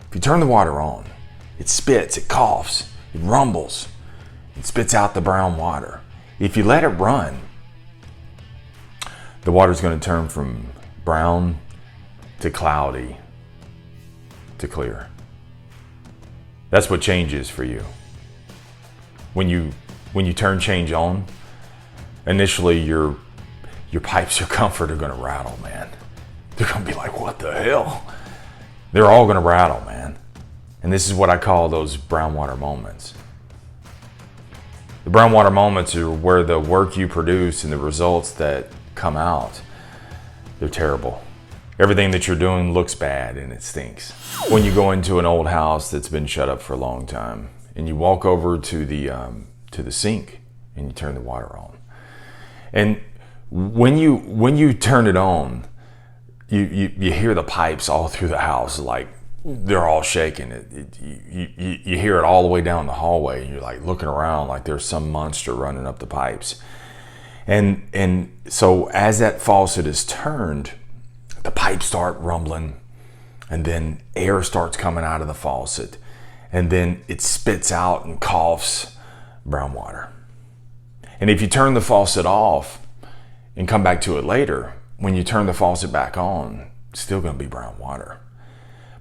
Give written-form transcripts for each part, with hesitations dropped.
If you turn the water on, it spits, it coughs, it rumbles, it spits out the brown water. If you let it run, the water's going to turn from brown to cloudy to clear. That's what change is for you. When you turn change on, initially your pipes, your comfort are going to rattle, man. They're going to be like, what the hell? They're all going to rattle, man. And this is what I call those brown water moments. The brown water moments are where the work you produce and the results that come out, they're terrible. Everything that you're doing looks bad and it stinks. When you go into an old house that's been shut up for a long time and you walk over to the sink and you turn the water on. And when you turn it on, you hear the pipes all through the house, like they're all shaking. You hear it all the way down the hallway, and you're like looking around like there's some monster running up the pipes. And so as that faucet is turned, the pipes start rumbling, and then air starts coming out of the faucet, and then it spits out and coughs brown water. And if you turn the faucet off and come back to it later, when you turn the faucet back on, it's still going to be brown water.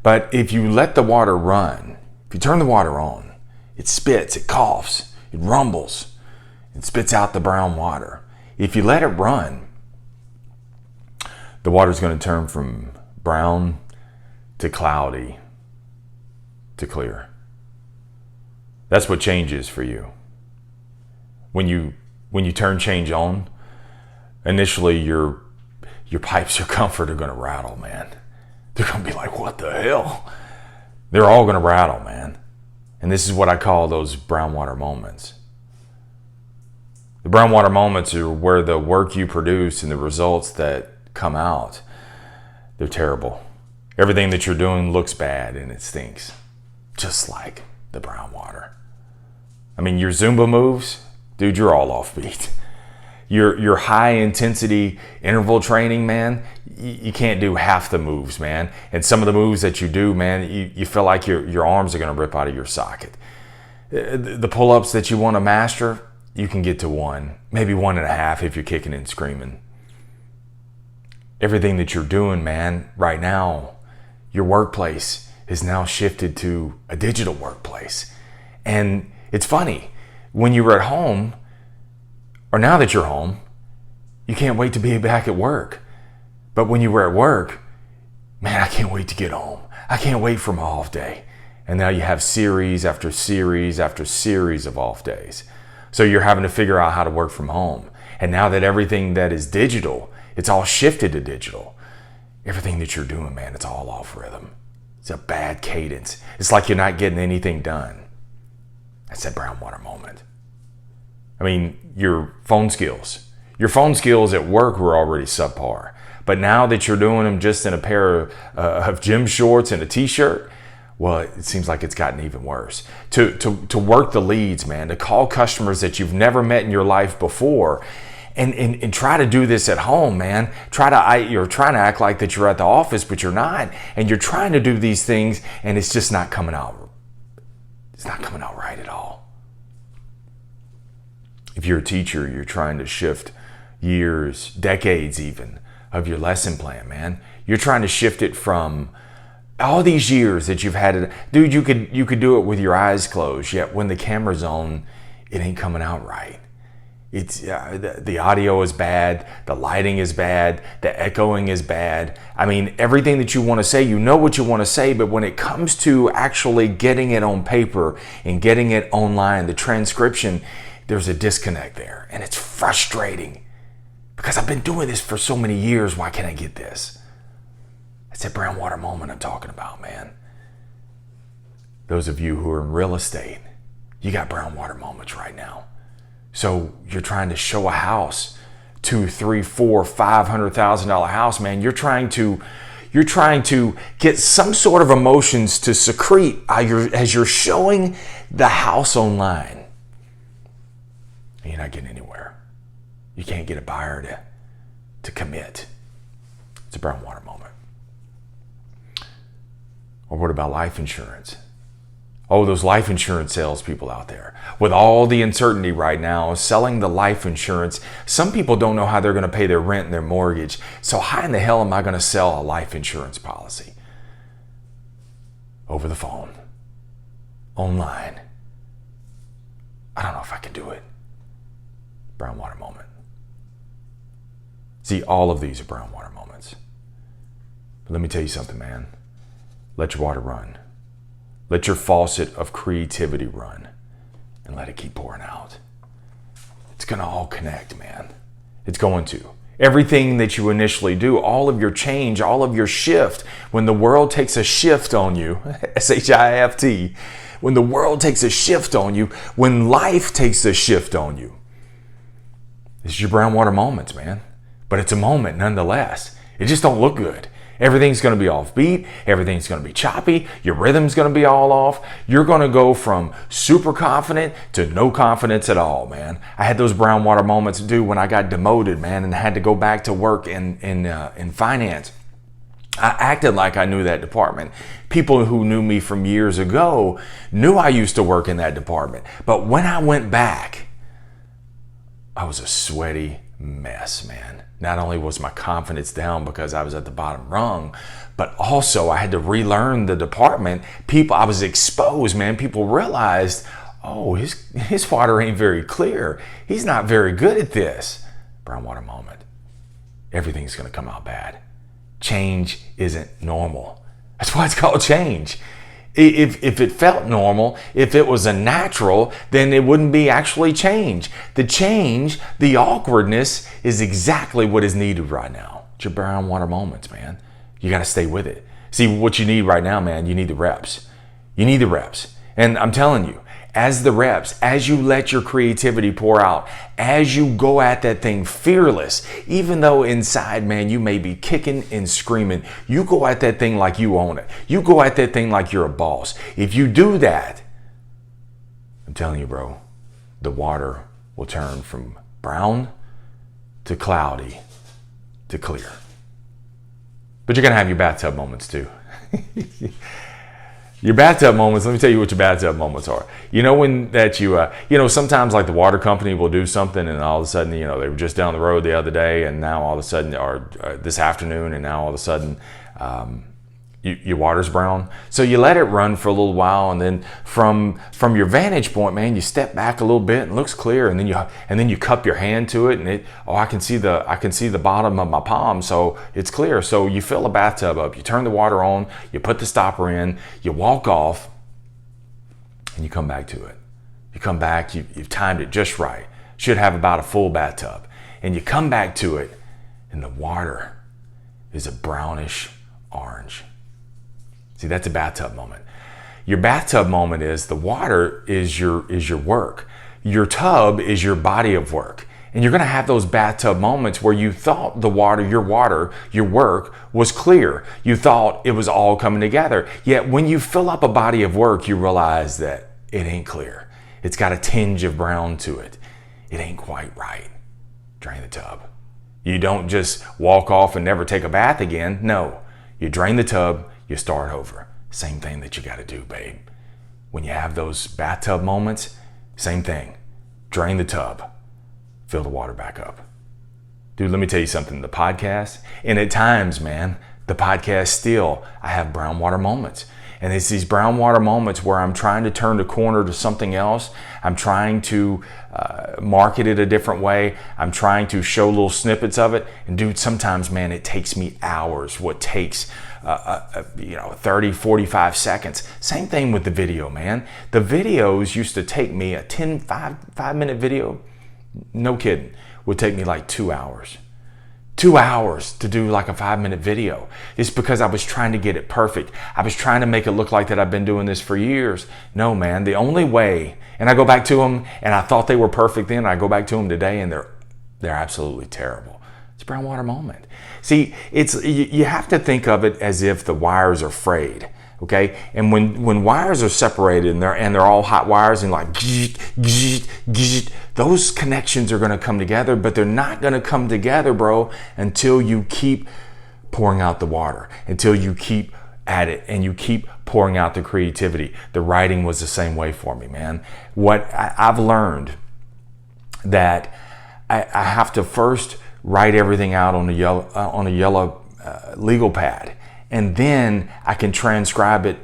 But if you let the water run, if you turn the water on, it spits, it coughs, it rumbles, it spits out the brown water. If you let it run, the water's going to turn from brown to cloudy to clear. That's what change is for you. When you turn change on, initially your pipes, your comfort are going to rattle, man. They're going to be like, what the hell? They're all going to rattle, man. And this is what I call those brown water moments. The brown water moments are where the work you produce and the results that come out, they're terrible. Everything that you're doing looks bad and it stinks, just like the brown water. I mean, your Zumba moves, dude, you're all offbeat. Your high intensity interval training, man, you can't do half the moves, man. And some of the moves that you do, man, you feel like your arms are going to rip out of your socket. The pull-ups that you want to master, you can get to 1, maybe 1.5 if you're kicking and screaming. Everything that you're doing, man, right now, your workplace is now shifted to a digital workplace. And it's funny, when you were at home, or now that you're home, you can't wait to be back at work. But when you were at work, man, I can't wait to get home. I can't wait for my off day. And now you have series after series after series of off days. So you're having to figure out how to work from home. And now that everything that is digital, it's all shifted to digital. Everything that you're doing, man, it's all off rhythm. It's a bad cadence. It's like you're not getting anything done. That's that brown water moment. I mean, your phone skills at work were already subpar. But now that you're doing them just in a pair of gym shorts and a t-shirt, well, it seems like it's gotten even worse. To work the leads, man, to call customers that you've never met in your life before, and try to do this at home, man. You're trying to act like that you're at the office, but you're not. And you're trying to do these things, and it's just not coming out. It's not coming out right at all. If you're a teacher, you're trying to shift years, decades even, of your lesson plan, man. You're trying to shift it from all these years that you've had it. Dude, you could do it with your eyes closed, yet when the camera's on, it ain't coming out right. It's the audio is bad, the lighting is bad, the echoing is bad. I mean, everything that you want to say, you know what you want to say, but when it comes to actually getting it on paper and getting it online, the transcription, there's a disconnect there, and it's frustrating because I've been doing this for so many years. Why can't I get this? That's that brown water moment I'm talking about, man. Those of you who are in real estate, you got brown water moments right now. So you're trying to show a house, $200,000, $300,000, $400,000, $500,000 house, man. You're trying to get some sort of emotions to secrete as you're showing the house online. And you're not getting anywhere. You can't get a buyer to commit. It's a brown water moment. Or what about life insurance? Oh, those life insurance salespeople out there. With all the uncertainty right now, selling the life insurance, some people don't know how they're going to pay their rent and their mortgage. So how in the hell am I going to sell a life insurance policy? Over the phone. Online. I don't know if I can do it. Brown water moment. See, all of these are brown water moments. But let me tell you something, man. Let your water run. Let your faucet of creativity run and let it keep pouring out. It's going to all connect, man. It's going to. Everything that you initially do, all of your change, all of your shift, when the world takes a shift on you, S-H-I-F-T, when the world takes a shift on you, when life takes a shift on you, this is your brown water moments, man. But it's a moment nonetheless. It just don't look good. Everything's going to be off beat. Everything's going to be choppy. Your rhythm's going to be all off. You're going to go from super confident to no confidence at all, man. I had those brown water moments, dude, when I got demoted, man, and had to go back to work in finance. I acted like I knew that department. People who knew me from years ago knew I used to work in that department. But when I went back, I was a sweaty mess, man. Not only was my confidence down because I was at the bottom rung, but also I had to relearn the department. I was exposed, man. People realized, oh, his water ain't very clear. He's not very good at this. Brown water moment. Everything's going to come out bad. Change isn't normal. That's why it's called change. If it felt normal, if it was a natural, then it wouldn't be actually change. The change, the awkwardness is exactly what is needed right now. It's your brown water moments, man. You got to stay with it. See, what you need right now, man, you need the reps. You need the reps. And I'm telling you, as the reps, as you let your creativity pour out, as you go at that thing fearless, even though inside, man, you may be kicking and screaming, you go at that thing like you own it. You go at that thing like you're a boss. If you do that, I'm telling you, bro, the water will turn from brown to cloudy to clear. But you're going to have your bathtub moments too. Your bathtub moments, let me tell you what your bathtub moments are. You know when that sometimes like the water company will do something and all of a sudden, they were just down the road the other day and now all of a sudden, or this afternoon, and now all of a sudden your water's brown. So you let it run for a little while, and then from your vantage point, man, you step back a little bit and it looks clear, and then you cup your hand to it, and I can see the bottom of my palm, so it's clear. So you fill a bathtub up, you turn the water on, you put the stopper in, you walk off, and you come back to it. You come back, you've timed it just right. Should have about a full bathtub, and you come back to it, and the water is a brownish orange. See, that's a bathtub moment. Your bathtub moment is the water is your work. Your tub is your body of work. And you're going to have those bathtub moments where you thought your work was clear. You thought it was all coming together. Yet when you fill up a body of work, you realize that it ain't clear. It's got a tinge of brown to it. It ain't quite right. Drain the tub. You don't just walk off and never take a bath again. No, you drain the tub. You start over. Same thing that you got to do, babe. When you have those bathtub moments, same thing. Drain the tub. Fill the water back up. Dude, let me tell you something. The podcast, and at times, man, the podcast still, I have brown water moments. And it's these brown water moments where I'm trying to turn the corner to something else. I'm trying to market it a different way. I'm trying to show little snippets of it. And dude, sometimes, man, it takes me hours. What takes 30, 45 seconds. Same thing with the video, man. The videos used to take me a 5-minute video, no kidding, would take me like 2 hours. 2 hours to do like a 5-minute video. It's because I was trying to get it perfect. I was trying to make it look like that I've been doing this for years. No, man, the only way, and I go back to them and I thought they were perfect then, I go back to them today and they're absolutely terrible. It's a brown water moment. See, you have to think of it as if the wires are frayed, okay? And when wires are separated and they're all hot wires and like, those connections are gonna come together, but they're not gonna come together, bro, until you keep pouring out the water, until you keep at it and you keep pouring out the creativity. The writing was the same way for me, man. What I've learned that I have to first write everything out on a yellow legal pad, and then I can transcribe it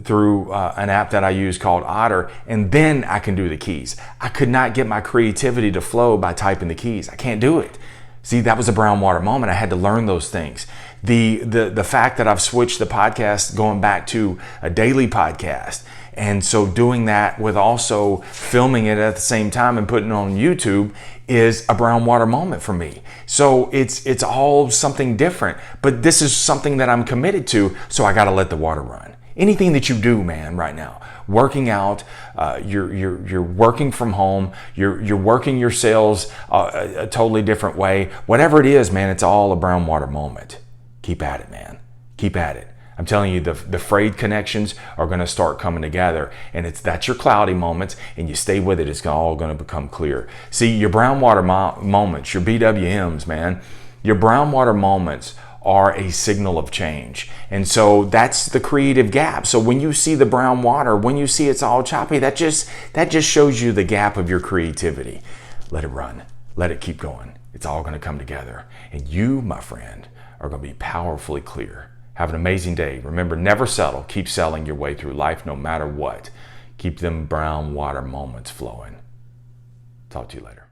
through an app that I use called Otter, and then I can do the keys. I could not get my creativity to flow by typing the keys. I can't do it. See, that was a brown water moment. I had to learn those things. The fact that I've switched the podcast, going back to a daily podcast, and so doing that with also filming it at the same time and putting it on YouTube is a brown water moment for me. So it's all something different, but this is something that I'm committed to, so I got to let the water run. Anything that you do, man, right now, working out, you're working from home, you're working your sales a totally different way. Whatever it is, man, it's all a brown water moment. Keep at it, man. Keep at it. I'm telling you, the frayed connections are going to start coming together, and that's your cloudy moments, and you stay with it. It's all going to become clear. See, your brown water moments, your BWMs, man, your brown water moments are a signal of change. And so that's the creative gap. So when you see the brown water, when you see it's all choppy, that just shows you the gap of your creativity. Let it run. Let it keep going. It's all going to come together. And you, my friend, are going to be powerfully clear. Have an amazing day. Remember, never settle. Keep selling your way through life no matter what. Keep them brown water moments flowing. Talk to you later.